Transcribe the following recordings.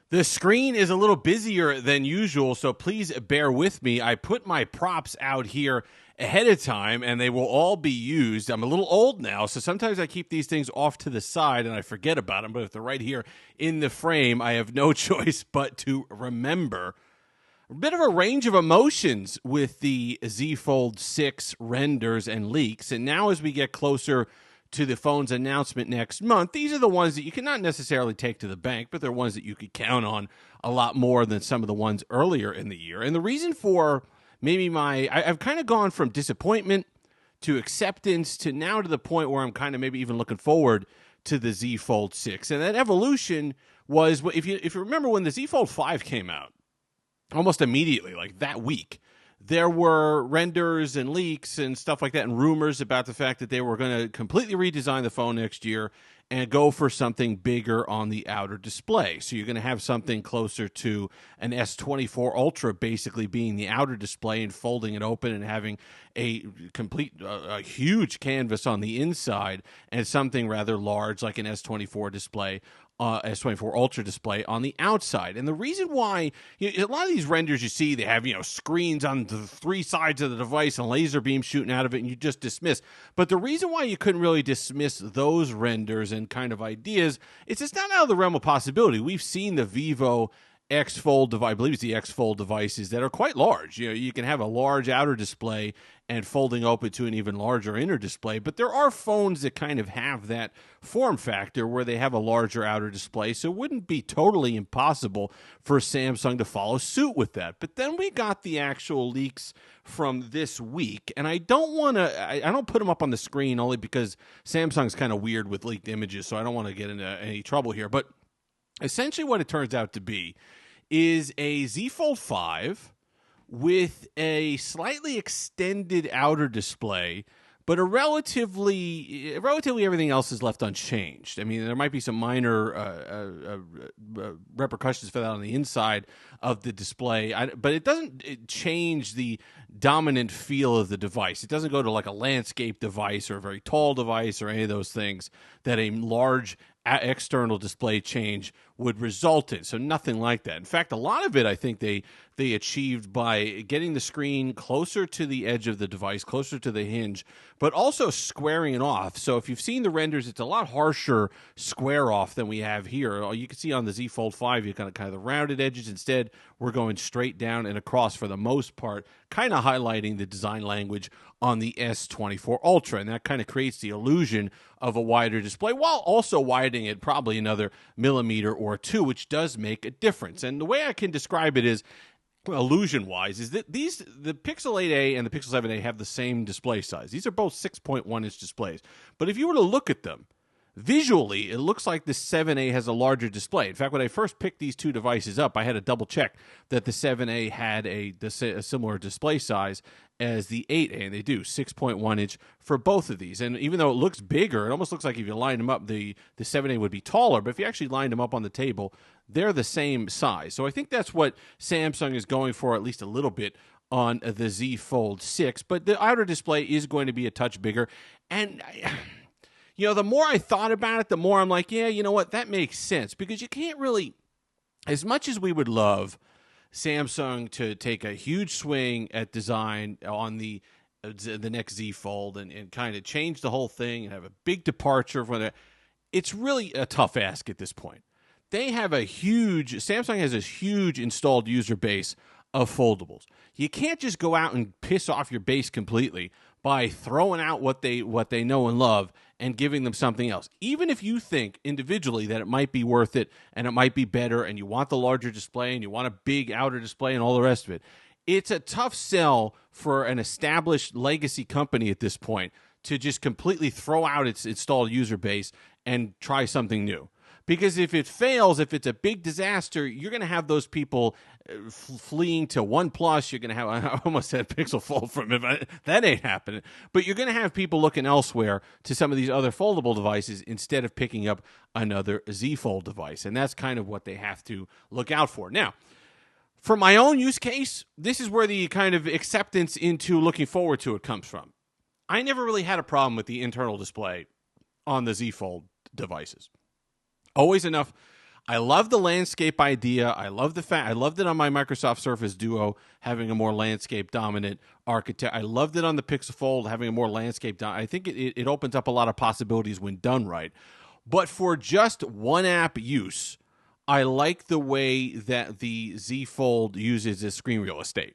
The screen is a little busier than usual, so please bear with me. I put my props out here ahead of time, and they will all be used. I'm a little old now, so sometimes I keep these things off to the side, and I forget about them. But if they're right here in the frame, I have no choice but to remember. A bit of a range of emotions with the Z Fold 6 renders and leaks, and now as we get closer to the phone's announcement next month, these are the ones that you cannot necessarily take to the bank, but they're ones that you could count on a lot more than some of the ones earlier in the year. And the reason for maybe I've kind of gone from disappointment to acceptance to now to the point where I'm kind of maybe even looking forward to the Z Fold 6. And that evolution was, if you remember when the Z Fold 5 came out, almost immediately, like that week, there were renders and leaks and stuff like that and rumors about the fact that they were going to completely redesign the phone next year and go for something bigger on the outer display. So you're going to have something closer to an S24 Ultra basically being the outer display and folding it open and having a a huge canvas on the inside and something rather large like an S24 display. S24 Ultra display on the outside. And the reason why, a lot of these renders you see, they have, screens on the three sides of the device and laser beams shooting out of it, and you just dismiss. But the reason why you couldn't really dismiss those renders and kind of ideas is it's not out of the realm of possibility. We've seen the Vivo X Fold device, I believe it's the X Fold devices that are quite large. You can have a large outer display and folding open to an even larger inner display. But there are phones that kind of have that form factor where they have a larger outer display. So it wouldn't be totally impossible for Samsung to follow suit with that. But then we got the actual leaks from this week. And I don't want to, I don't put them up on the screen only because Samsung's kind of weird with leaked images. So I don't want to get into any trouble here. But essentially what it turns out to be is a Z Fold 5 with a slightly extended outer display, but a relatively everything else is left unchanged. I mean, there might be some minor repercussions for that on the inside of the display, but it doesn't change the dominant feel of the device. It doesn't go to like a landscape device or a very tall device or any of those things that a large external display change would result in. So nothing like that. In fact, a lot of it I think they achieved by getting the screen closer to the edge of the device, closer to the hinge, but also squaring it off. So if you've seen the renders, it's a lot harsher square off than we have here. You can see on the Z Fold 5, you got kind of the rounded edges. Instead, we're going straight down and across for the most part, kind of highlighting the design language on the S24 Ultra, and that kind of creates the illusion of a wider display while also widening it probably another millimeter or two, which does make a difference. And the way I can describe it is, illusion-wise, is that the Pixel 8a and the Pixel 7a have the same display size. These are both 6.1-inch displays. But if you were to look at them, visually, it looks like the 7a has a larger display. In fact, when I first picked these two devices up, I had to double check that the 7a had a similar display size as the 8a, and they do, 6.1-inch for both of these. And even though it looks bigger, it almost looks like if you line them up, the 7a would be taller, but if you actually lined them up on the table, they're the same size. So I think that's what Samsung is going for, at least a little bit, on the Z Fold 6. But the outer display is going to be a touch bigger, and the more I thought about it, the more I'm like, yeah, you know what, that makes sense, because you can't really, as much as we would love Samsung to take a huge swing at design on the next Z Fold and kind of change the whole thing and have a big departure from it, it's really a tough ask at this point. Samsung has this huge installed user base of foldables. You can't just go out and piss off your base completely by throwing out what they know and love and giving them something else. Even if you think individually that it might be worth it and it might be better and you want the larger display and you want a big outer display and all the rest of it, it's a tough sell for an established legacy company at this point to just completely throw out its installed user base and try something new. Because if it fails, if it's a big disaster, you're going to have those people fleeing to OnePlus. You're going to have, I almost said Pixel Fold from it, but that ain't happening. But you're going to have people looking elsewhere to some of these other foldable devices instead of picking up another Z Fold device. And that's kind of what they have to look out for. Now, for my own use case, this is where the kind of acceptance into looking forward to it comes from. I never really had a problem with the internal display on the Z Fold devices. Always enough I love the landscape idea. I love the fact I loved it on my Microsoft Surface Duo having a more landscape dominant architect. I loved it on the Pixel Fold having a more landscape dominant. I think it opens up a lot of possibilities when done right. But for just one app use, I like the way that the Z Fold uses its screen real estate.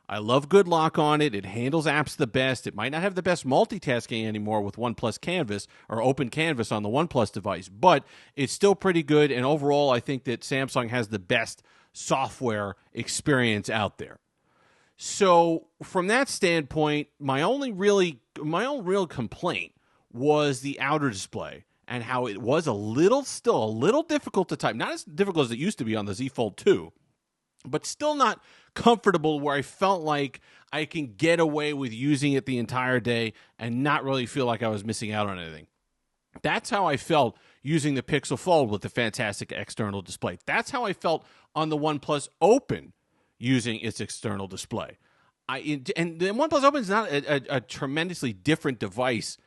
I love good lock on it. It handles apps the best. It might not have the best multitasking anymore with OnePlus Canvas or Open Canvas on the OnePlus device, but it's still pretty good. And overall, I think that Samsung has the best software experience out there. So from that standpoint, my only real complaint was the outer display and how it was still a little difficult to type. Not as difficult as it used to be on the Z Fold 2, but still not comfortable where I felt like I can get away with using it the entire day and not really feel like I was missing out on anything. That's how I felt using the Pixel Fold with the fantastic external display. That's how I felt on the OnePlus Open using its external display. And the OnePlus Open is not a tremendously different device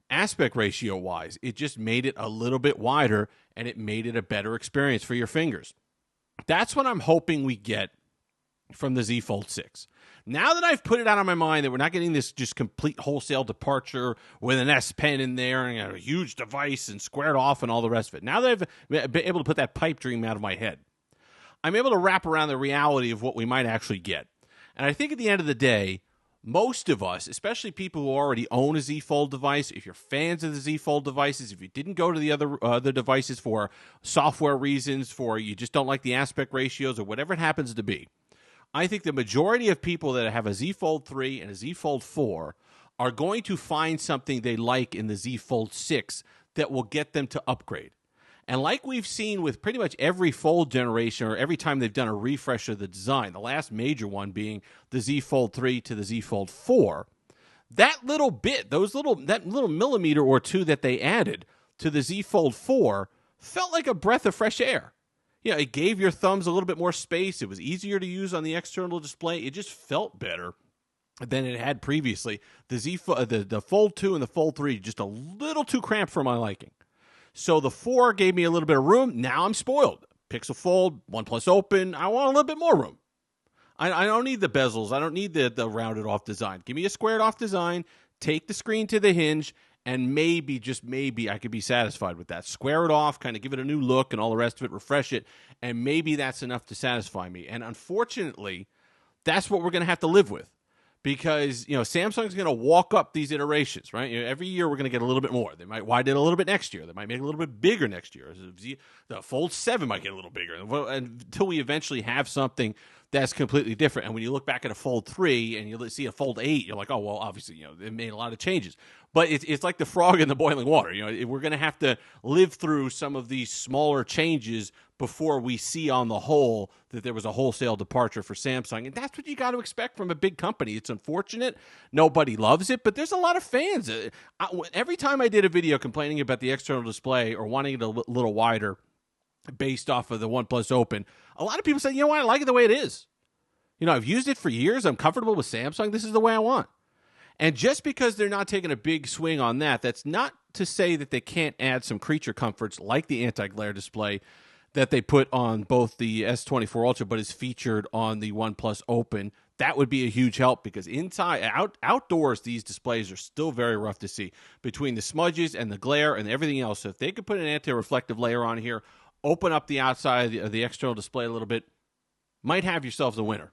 aspect ratio-wise. It just made it a little bit wider, and it made it a better experience for your fingers. That's what I'm hoping we get from the Z Fold 6. Now that I've put it out of my mind that we're not getting this just complete wholesale departure with an S Pen in there and a huge device and squared off and all the rest of it, now that I've been able to put that pipe dream out of my head, I'm able to wrap around the reality of what we might actually get. And I think at the end of the day, most of us, especially people who already own a Z Fold device, if you're fans of the Z Fold devices, if you didn't go to the other devices for software reasons, for you just don't like the aspect ratios or whatever it happens to be, I think the majority of people that have a Z Fold 3 and a Z Fold 4 are going to find something they like in the Z Fold 6 that will get them to upgrade. And like we've seen with pretty much every Fold generation or every time they've done a refresh of the design, the last major one being the Z Fold 3 to the Z Fold 4, that little bit, that little millimeter or two that they added to the Z Fold 4 felt like a breath of fresh air. You know, it gave your thumbs a little bit more space. It was easier to use on the external display. It just felt better than it had previously. The Fold 2 and the Fold 3 just a little too cramped for my liking. So the 4 gave me a little bit of room. Now I'm spoiled. Pixel Fold, OnePlus Open, I want a little bit more room. I don't need the bezels. I don't need the rounded off design. Give me a squared off design, take the screen to the hinge, and maybe, just maybe, I could be satisfied with that. Square it off, kind of give it a new look and all the rest of it, refresh it, and maybe that's enough to satisfy me. And unfortunately, that's what we're going to have to live with. Because, Samsung's going to walk up these iterations, right? Every year we're going to get a little bit more. They might widen it a little bit next year. They might make it a little bit bigger next year. The Fold 7 might get a little bigger until we eventually have something that's completely different. And when you look back at a Fold 3 and you see a Fold 8, you're like, oh, well, obviously, it made a lot of changes. But it's like the frog in the boiling water. We're going to have to live through some of these smaller changes before we see on the whole that there was a wholesale departure for Samsung. And that's what you got to expect from a big company. It's unfortunate. Nobody loves it, but there's a lot of fans. Every time I did a video complaining about the external display or wanting it a little wider based off of the OnePlus Open, a lot of people say, you know what, I like it the way it is. I've used it for years. I'm comfortable with Samsung. This is the way I want. And just because they're not taking a big swing on that, that's not to say that they can't add some creature comforts like the anti-glare display that they put on both the S24 Ultra, but is featured on the OnePlus Open. That would be a huge help because outdoors, these displays are still very rough to see between the smudges and the glare and everything else. So if they could put an anti-reflective layer on here, open up the outside of the external display a little bit, might have yourselves a winner.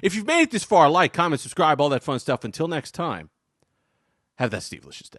If you've made it this far, like, comment, subscribe, all that fun stuff. Until next time, have that Steve-licious day.